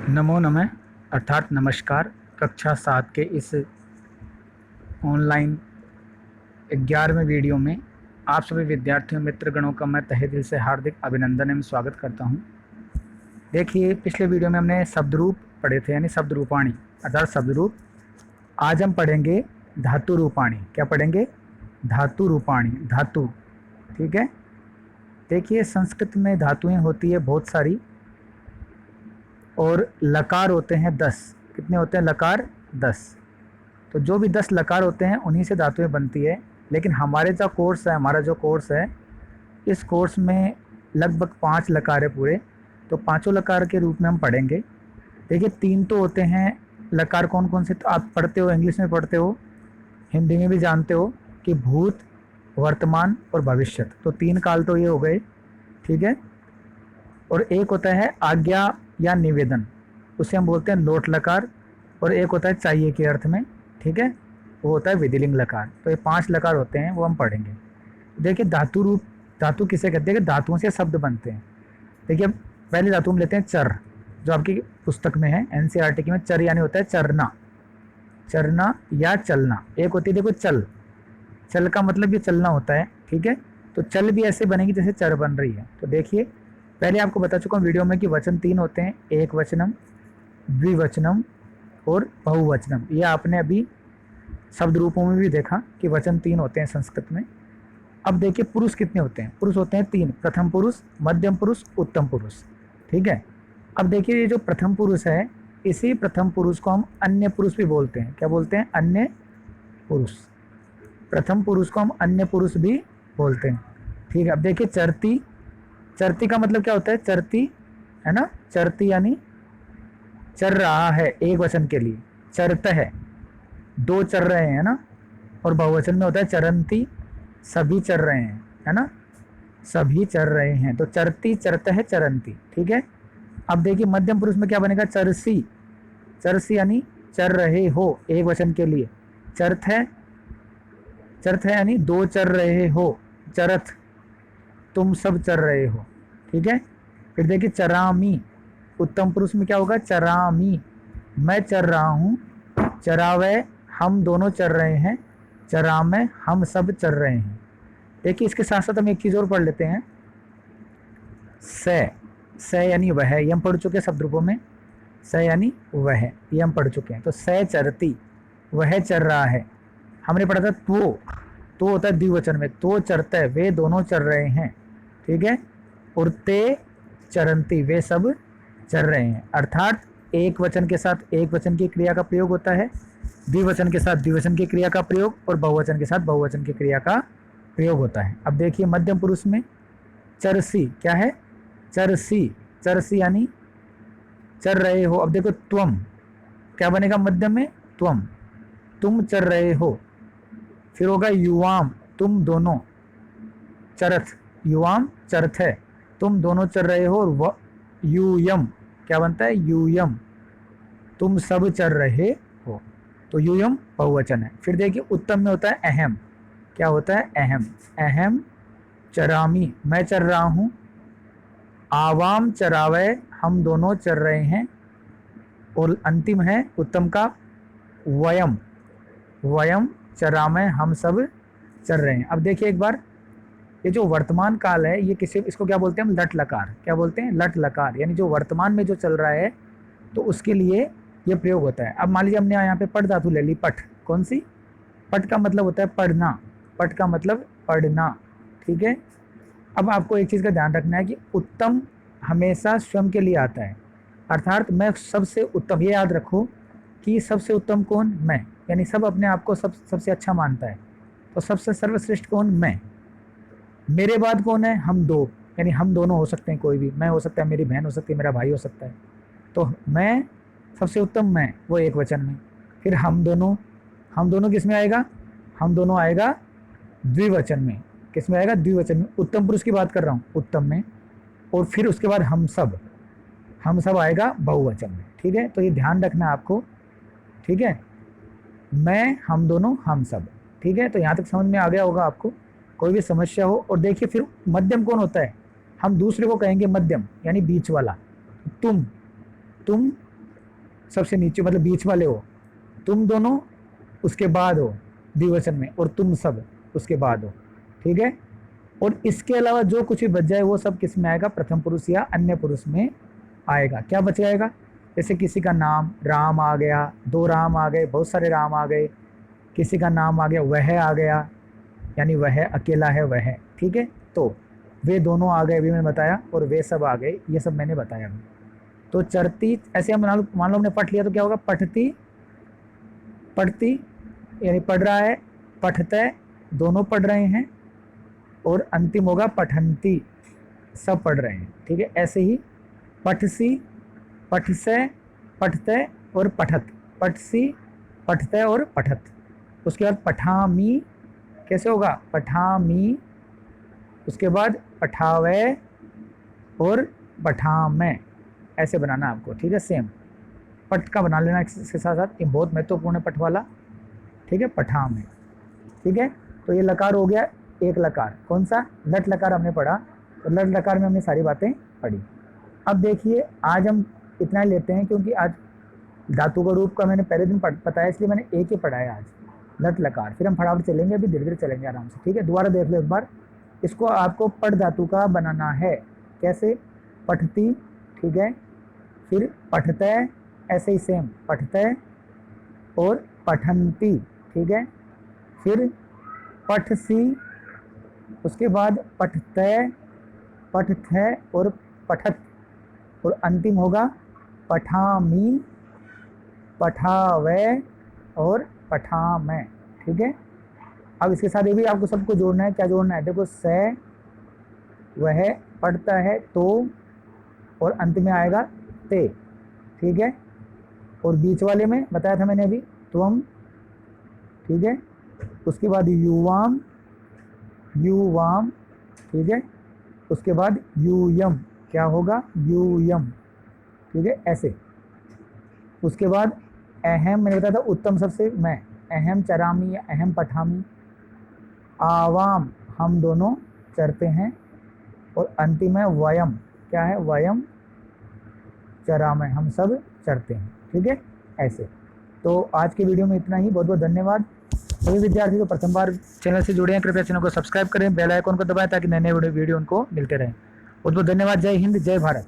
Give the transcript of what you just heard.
नमो नमः अर्थात नमस्कार। कक्षा 7 के इस ऑनलाइन 11वें वीडियो में आप सभी विद्यार्थियों मित्रगणों का मैं तहे दिल से हार्दिक अभिनंदन एवं स्वागत करता हूं। देखिए, पिछले वीडियो में हमने शब्द रूप पढ़े थे, यानी शब्द रूपाणी अर्थात शब्द रूप। आज हम पढ़ेंगे धातु रूपाणी। क्या पढ़ेंगे? धातु रूपाणी, धातु। ठीक है। देखिए, संस्कृत में धातुएं होती है बहुत सारी और लकार होते हैं 10। कितने होते हैं लकार? 10। तो जो भी 10 लकार होते हैं उन्हीं से धातुएं बनती है। लेकिन हमारा जो कोर्स है इस कोर्स में लगभग 5 लकार है पूरे। तो पांचों लकार के रूप में हम पढ़ेंगे। देखिए, 3 तो होते हैं लकार। कौन कौन से? तो आप पढ़ते हो, इंग्लिश में पढ़ते हो, हिंदी में भी जानते हो कि भूत, वर्तमान और भविष्यत। तो 3 काल तो ये हो गए। ठीक है। और एक होता है आज्ञा या निवेदन, उसे हम बोलते हैं लोट लकार। और एक होता है चाहिए के अर्थ में। ठीक है, वो होता है विधिलिंग लकार। तो ये 5 लकार होते हैं, वो हम पढ़ेंगे। देखिए, धातु रूप, धातु किसे कहते हैं? कि धातुओं से शब्द बनते हैं। देखिए, पहले धातु हम लेते हैं चर, जो आपकी पुस्तक में है एनसीईआरटी की में। चर यानी होता है चरना, चरना या चलना। एक होती है देखो चल, चल का मतलब ये चलना होता है। ठीक है। तो चल भी ऐसे बनेगी जैसे चर बन रही है। तो देखिए, पहले आपको बता चुका हूँ वीडियो में कि वचन 3 होते हैं, एक वचनम, द्विवचनम और बहुवचनम। ये आपने अभी शब्द रूपों में भी देखा कि वचन 3 होते हैं संस्कृत में। अब देखिए, पुरुष कितने होते हैं? पुरुष होते हैं 3, प्रथम पुरुष, मध्यम पुरुष, उत्तम पुरुष। ठीक है। अब देखिए, ये जो प्रथम पुरुष है, इसी प्रथम पुरुष को हम अन्य पुरुष भी बोलते हैं। क्या बोलते हैं? अन्य पुरुष। प्रथम पुरुष को हम अन्य पुरुष भी बोलते हैं। ठीक है। अब देखिए, चरती, चरती का मतलब क्या होता है? चरती, है ना। चरती यानी चर रहा है, एक वचन के लिए चरत है, 2 चर रहे हैं ना। और बहुवचन में होता है चरंती, सभी चर रहे हैं, है ना। सभी चर रहे हैं। तो चरती, चरत है, चरंती। ठीक है। अब देखिए, मध्यम पुरुष में क्या बनेगा? चरसी, चरसी यानी चर रहे हो, एक वचन के लिए। चरथ है, चरथ है यानी 2 चर रहे हो, चरथ, तुम सब चर रहे हो। ठीक है। फिर देखिए, चरामी, उत्तम पुरुष में क्या होगा? चरामी, मैं चर रहा हूं। चरावे, हम दोनों चर रहे हैं। चरामे, हम सब चर रहे हैं। देखिए, इसके साथ साथ हम एक चीज और पढ़ लेते हैं। स यानी वह, ये हम पढ़ चुके हैं शब्द रूपों में। स यानी वह, ये हम पढ़ चुके हैं। तो स चरती, वह चर रहा है। हमने पढ़ा था तो होता है द्विवचन में, तो चरता है, वे दोनों चर रहे हैं। ठीक है। और ते चरंती, वे सब चर रहे हैं। अर्थात एक वचन के साथ एक वचन की क्रिया का प्रयोग होता है, द्विवचन के साथ द्विवचन की क्रिया का प्रयोग, और बहुवचन के साथ बहुवचन की क्रिया का प्रयोग होता है। अब देखिए, मध्यम पुरुष में चरसी, क्या है? चरसी, चरसी यानी चर रहे हो। अब देखो, त्वम, क्या बनेगा मध्यम में? त्वम, तुम चर रहे हो। फिर होगा युवाम, तुम दोनों। चरथ, युवाम चरथ है, तुम दोनों चर रहे हो। और यूयम, क्या बनता है? यूयम, तुम सब चर रहे हो। तो यूयम बहुवचन है। फिर देखिए, उत्तम में होता है अहम। क्या होता है? अहम, अहम चरामी, मैं चर रहा हूं। आवाम चरावे, हम दोनों चर रहे हैं। और अंतिम है उत्तम का वयम, वयम चरामे, हम सब चर रहे हैं। अब देखिए एक बार, ये जो वर्तमान काल है, ये किसी, इसको क्या बोलते हैं हम? लट लकार। क्या बोलते हैं? लट लकार, यानी जो वर्तमान में जो चल रहा है, तो उसके लिए ये प्रयोग होता है। अब मान लीजिए हमने यहाँ पे पट धातु ले ली, पट, कौन सी? पट का मतलब होता है पढ़ना, पट का मतलब पढ़ना। ठीक है। अब आपको एक चीज़ का ध्यान रखना है कि उत्तम हमेशा स्वयं के लिए आता है। अर्थात मैं सबसे उत्तम, ये याद रखो कि सबसे उत्तम कौन? मैं, यानी सब अपने आप को सबसे अच्छा मानता है। तो सबसे सर्वश्रेष्ठ कौन? मैं। मेरे बाद कौन है? हम दो, यानी हम दोनों हो सकते हैं, कोई भी, मैं हो सकता है, मेरी बहन हो सकती है, मेरा भाई हो सकता है। तो मैं, सबसे उत्तम मैं, वो एक वचन में। फिर हम दोनों, हम दोनों किस में आएगा? हम दोनों आएगा द्विवचन में। किस में आएगा? द्विवचन में। उत्तम पुरुष की बात कर रहा हूँ, उत्तम में। और फिर उसके बाद हम सब आएगा बहुवचन में। ठीक है। तो ये ध्यान रखना है आपको। ठीक है। मैं, हम दोनों, हम सब। ठीक है। तो यहाँ तक समझ में आ गया होगा आपको। कोई भी समस्या हो? और देखिए, फिर मध्यम कौन होता है? हम दूसरे को कहेंगे मध्यम, यानी बीच वाला। तुम सबसे नीचे मतलब बीच वाले हो, तुम दोनों उसके बाद हो द्विवचन में, और तुम सब उसके बाद हो, ठीक है। और इसके अलावा जो कुछ भी बच जाए वो सब किस में आएगा, प्रथम पुरुष या अन्य पुरुष में आएगा। क्या बच जाएगा, जैसे किसी का नाम राम आ गया, दो राम आ गए, बहुत सारे राम आ गए, किसी का नाम आ गया, वह आ गया, यानी वह अकेला है वह, ठीक है। तो वे दोनों आ गए, अभी मैंने बताया, और वे सब आ गए, ये सब मैंने बताया अभी। तो चरती, ऐसे हम मान लो हमने पढ़ लिया तो क्या होगा, पढ़ती, पढ़ती यानी पढ़ रहा है, पढ़ते दोनों पढ़ रहे हैं, और अंतिम होगा पठंती, सब पढ़ रहे हैं, ठीक है। ऐसे ही पठसी, पठसे, पठते और पठत, पठसी, पठते और पठत। उसके बाद पठामी, कैसे होगा, पठामी, उसके बाद पठावे और पठामे, ऐसे बनाना आपको, ठीक है। सेम पट का बना लेना इसके साथ साथ, ये बहुत महत्वपूर्ण है पट वाला, ठीक है। पठामे, ठीक है। तो ये लकार हो गया एक लकार, कौन सा, लट लकार हमने पढ़ा, तो लट लकार में हमने सारी बातें पढ़ी। अब देखिए आज हम इतना ही लेते हैं, क्योंकि आज धातु का रूप का मैंने पहले दिन बताया, इसलिए मैंने एक ही पढ़ाया आज, लट लकार। फिर हम फटाफट चलेंगे, अभी धीरे धीरे चलेंगे आराम से, ठीक है। दोबारा देख लो एक बार, इसको आपको पट धातु का बनाना है, कैसे, पठती, ठीक है, फिर पठते, ऐसे ही सेम पठते और पठंती, ठीक है, फिर पठसी, उसके बाद पठते, पठथे और पठत, और अंतिम होगा पठामी, पठावे और पठामे, ठीक है। अब इसके साथ ये भी आपको सबको जोड़ना है, क्या जोड़ना है, देखो से, वह पढ़ता है तो, और अंत में आएगा ते, ठीक है। और बीच वाले में बताया था मैंने अभी त्वम, ठीक है। उसके बाद युवाम, युवाम, ठीक है। उसके बाद यूयम, क्या होगा, यूयम, ठीक है, ऐसे। उसके बाद अहम, मैंने बताया था उत्तम सबसे मैं, अहम चरामी या अहम पठामी, आवाम, हम दोनों चरते हैं, और अंतिम है वयम, क्या है, वयम चरामय, हम सब चरते हैं, ठीक है, ऐसे। तो आज के वीडियो में इतना ही, बहुत बहुत धन्यवाद। सभी विद्यार्थी जो प्रथम बार चैनल से जुड़े हैं कृपया चैनल को सब्सक्राइब करें, बेल आइकन को दबाएं ताकि नए नए वीडियो उनको मिलते रहें। बहुत बहुत धन्यवाद। जय हिंद, जय भारत।